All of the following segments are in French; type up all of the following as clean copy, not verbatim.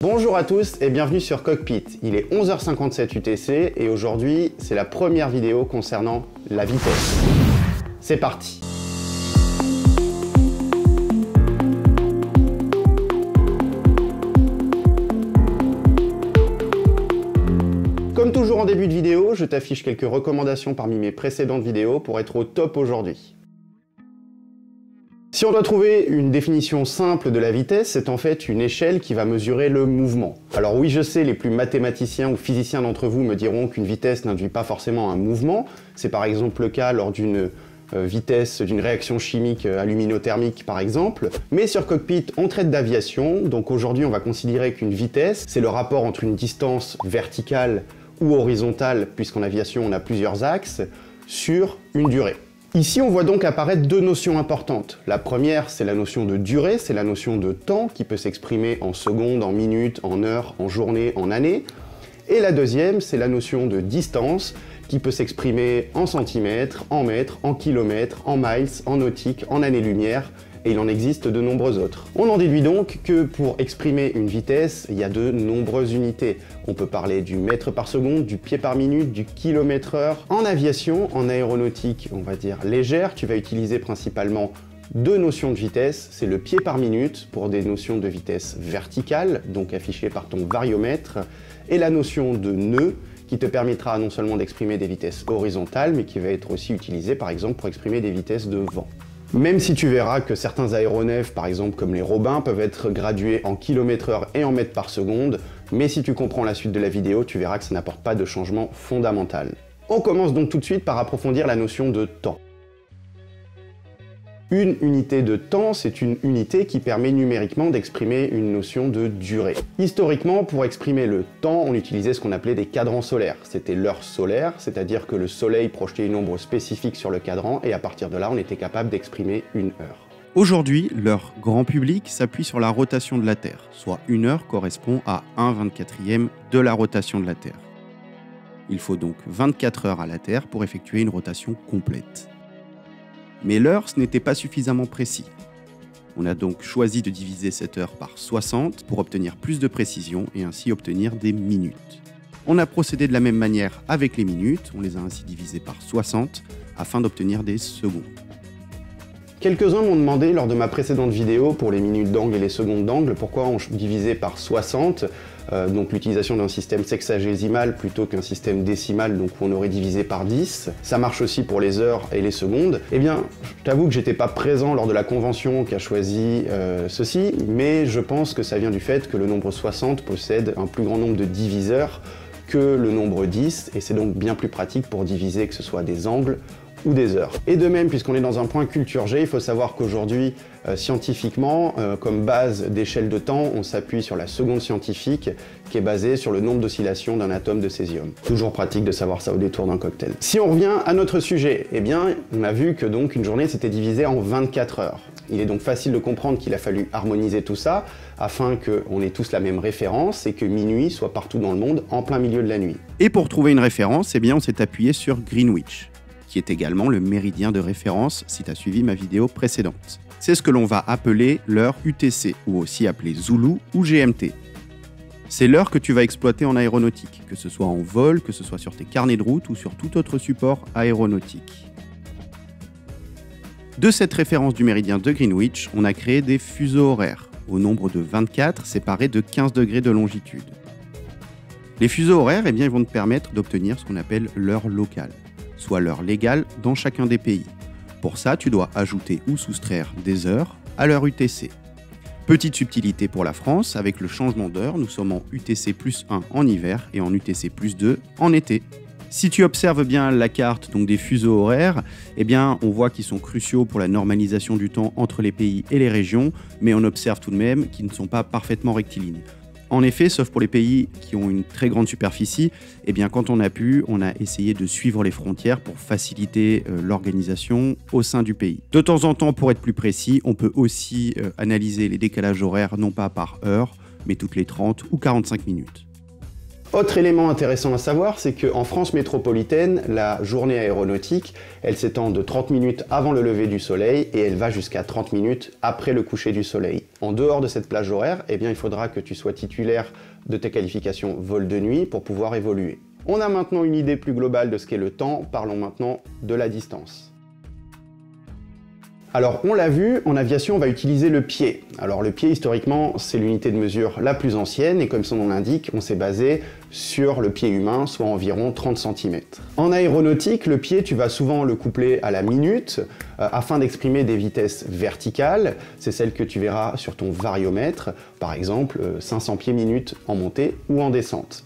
Bonjour à tous et bienvenue sur Cockpit. Il est 11h57 UTC et aujourd'hui c'est la première vidéo concernant la vitesse. C'est parti! Comme toujours en début de vidéo, je t'affiche quelques recommandations parmi mes précédentes vidéos pour être au top aujourd'hui. Si on doit trouver une définition simple de la vitesse, c'est en fait une échelle qui va mesurer le mouvement. Alors oui, je sais, les plus mathématiciens ou physiciens d'entre vous me diront qu'une vitesse n'induit pas forcément un mouvement. C'est par exemple le cas lors d'une vitesse d'une réaction chimique aluminothermique par exemple. Mais sur Cockpit, on traite d'aviation, donc aujourd'hui on va considérer qu'une vitesse, c'est le rapport entre une distance verticale ou horizontale, puisqu'en aviation on a plusieurs axes, sur une durée. Ici, on voit donc apparaître deux notions importantes. La première, c'est la notion de durée, c'est la notion de temps qui peut s'exprimer en secondes, en minutes, en heures, en journées, en années. Et la deuxième, c'est la notion de distance qui peut s'exprimer en centimètres, en mètres, en kilomètres, en miles, en nautiques, en années-lumière, et il en existe de nombreux autres. On en déduit donc que pour exprimer une vitesse, il y a de nombreuses unités. On peut parler du mètre par seconde, du pied par minute, du kilomètre heure. En aviation, en aéronautique, on va dire légère, tu vas utiliser principalement deux notions de vitesse. C'est le pied par minute pour des notions de vitesse verticale, donc affichées par ton variomètre, et la notion de nœud, qui te permettra non seulement d'exprimer des vitesses horizontales, mais qui va être aussi utilisée par exemple pour exprimer des vitesses de vent. Même si tu verras que certains aéronefs, par exemple comme les Robins, peuvent être gradués en km/h et en mètres par seconde, mais si tu comprends la suite de la vidéo, tu verras que ça n'apporte pas de changement fondamental. On commence donc tout de suite par approfondir la notion de temps. Une unité de temps, c'est une unité qui permet numériquement d'exprimer une notion de durée. Historiquement, pour exprimer le temps, on utilisait ce qu'on appelait des cadrans solaires. C'était l'heure solaire, c'est-à-dire que le soleil projetait une ombre spécifique sur le cadran et à partir de là, on était capable d'exprimer une heure. Aujourd'hui, l'heure grand public s'appuie sur la rotation de la Terre, soit une heure correspond à 1/24e de la rotation de la Terre. Il faut donc 24 heures à la Terre pour effectuer une rotation complète. Mais l'heure, ce n'était pas suffisamment précis. On a donc choisi de diviser cette heure par 60 pour obtenir plus de précision et ainsi obtenir des minutes. On a procédé de la même manière avec les minutes, on les a ainsi divisées par 60 afin d'obtenir des secondes. Quelques-uns m'ont demandé lors de ma précédente vidéo pour les minutes d'angle et les secondes d'angle pourquoi on divisait par 60, donc l'utilisation d'un système sexagésimal plutôt qu'un système décimal, donc où on aurait divisé par 10. Ça marche aussi pour les heures et les secondes. Eh bien, je t'avoue que j'étais pas présent lors de la convention qui a choisi ceci, mais je pense que ça vient du fait que le nombre 60 possède un plus grand nombre de diviseurs que le nombre 10, et c'est donc bien plus pratique pour diviser que ce soit des angles ou des heures. Et de même, puisqu'on est dans un point culture G, il faut savoir qu'aujourd'hui, scientifiquement, comme base d'échelle de temps, on s'appuie sur la seconde scientifique, qui est basée sur le nombre d'oscillations d'un atome de césium. Toujours pratique de savoir ça au détour d'un cocktail. Si on revient à notre sujet, eh bien, on a vu que donc une journée s'était divisée en 24 heures. Il est donc facile de comprendre qu'il a fallu harmoniser tout ça, afin qu'on ait tous la même référence et que minuit soit partout dans le monde, en plein milieu de la nuit. Et pour trouver une référence, eh bien, on s'est appuyé sur Greenwich, qui est également le méridien de référence si tu as suivi ma vidéo précédente. C'est ce que l'on va appeler l'heure UTC, ou aussi appelée Zulu ou GMT. C'est l'heure que tu vas exploiter en aéronautique, que ce soit en vol, que ce soit sur tes carnets de route ou sur tout autre support aéronautique. De cette référence du méridien de Greenwich, on a créé des fuseaux horaires, au nombre de 24 séparés de 15 degrés de longitude. Les fuseaux horaires, eh bien, ils vont te permettre d'obtenir ce qu'on appelle l'heure locale, soit l'heure légale dans chacun des pays. Pour ça, tu dois ajouter ou soustraire des heures à l'heure UTC. Petite subtilité pour la France, avec le changement d'heure, nous sommes en UTC plus 1 en hiver et en UTC plus 2 en été. Si tu observes bien la carte donc des fuseaux horaires, eh bien, on voit qu'ils sont cruciaux pour la normalisation du temps entre les pays et les régions, mais on observe tout de même qu'ils ne sont pas parfaitement rectilignes. En effet, sauf pour les pays qui ont une très grande superficie, eh bien, quand on a pu, on a essayé de suivre les frontières pour faciliter l'organisation au sein du pays. De temps en temps, pour être plus précis, on peut aussi analyser les décalages horaires non pas par heure, mais toutes les 30 ou 45 minutes. Autre élément intéressant à savoir, c'est qu'en France métropolitaine, la journée aéronautique, elle s'étend de 30 minutes avant le lever du soleil et elle va jusqu'à 30 minutes après le coucher du soleil. En dehors de cette plage horaire, eh bien, il faudra que tu sois titulaire de tes qualifications vol de nuit pour pouvoir évoluer. On a maintenant une idée plus globale de ce qu'est le temps, parlons maintenant de la distance. Alors, on l'a vu, en aviation, on va utiliser le pied. Alors, le pied, historiquement, c'est l'unité de mesure la plus ancienne, et comme son nom l'indique, on s'est basé sur le pied humain, soit environ 30 cm. En aéronautique, le pied, tu vas souvent le coupler à la minute, afin d'exprimer des vitesses verticales. C'est celle que tu verras sur ton variomètre, par exemple 500 pieds minute en montée ou en descente.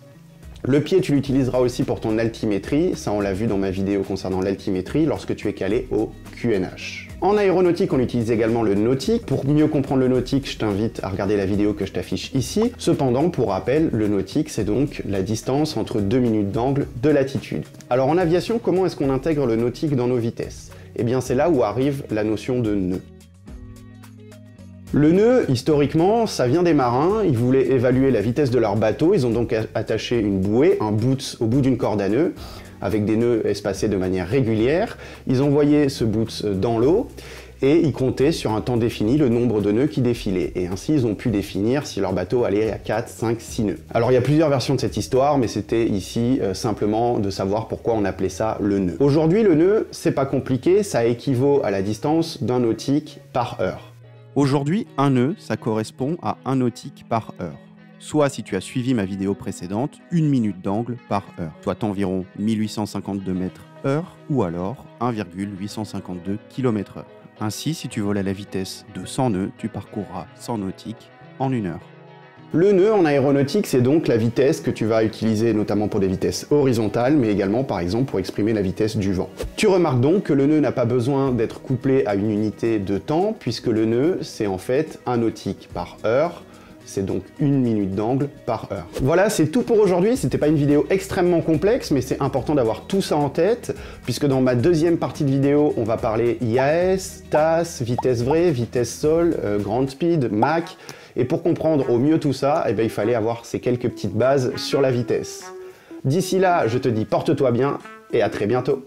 Le pied, tu l'utiliseras aussi pour ton altimétrie, ça on l'a vu dans ma vidéo concernant l'altimétrie, lorsque tu es calé au QNH. En aéronautique, on utilise également le nautique. Pour mieux comprendre le nautique, je t'invite à regarder la vidéo que je t'affiche ici. Cependant, pour rappel, le nautique, c'est donc la distance entre 2 minutes d'angle de latitude. Alors en aviation, comment est-ce qu'on intègre le nautique dans nos vitesses? Eh bien, c'est là où arrive la notion de nœud. Le nœud, historiquement, ça vient des marins. Ils voulaient évaluer la vitesse de leur bateau. Ils ont donc attaché une bouée, un boot au bout d'une corde à nœud, avec des nœuds espacés de manière régulière. Ils envoyaient ce boot dans l'eau et ils comptaient sur un temps défini le nombre de nœuds qui défilaient. Et ainsi, ils ont pu définir si leur bateau allait à 4, 5, 6 nœuds. Alors, il y a plusieurs versions de cette histoire, mais c'était ici simplement de savoir pourquoi on appelait ça le nœud. Aujourd'hui, le nœud, c'est pas compliqué, ça équivaut à la distance d'un nautique par heure. Aujourd'hui, un nœud, ça correspond à 1 nautique par heure. Soit, si tu as suivi ma vidéo précédente, 1 minute d'angle par heure, soit environ 1852 mètres heure, ou alors 1,852 km/h. Ainsi, si tu voles à la vitesse de 100 nœuds, tu parcourras 100 nautiques en 1 heure. Le nœud en aéronautique, c'est donc la vitesse que tu vas utiliser notamment pour des vitesses horizontales, mais également par exemple pour exprimer la vitesse du vent. Tu remarques donc que le nœud n'a pas besoin d'être couplé à une unité de temps, puisque le nœud, c'est en fait 1 nautique par heure, c'est donc 1 minute d'angle par heure. Voilà, c'est tout pour aujourd'hui. C'était pas une vidéo extrêmement complexe, mais c'est important d'avoir tout ça en tête, puisque dans ma deuxième partie de vidéo, on va parler IAS, TAS, vitesse vraie, vitesse sol, ground speed, Mach. Et pour comprendre au mieux tout ça, eh bien, il fallait avoir ces quelques petites bases sur la vitesse. D'ici là, je te dis porte-toi bien et à très bientôt.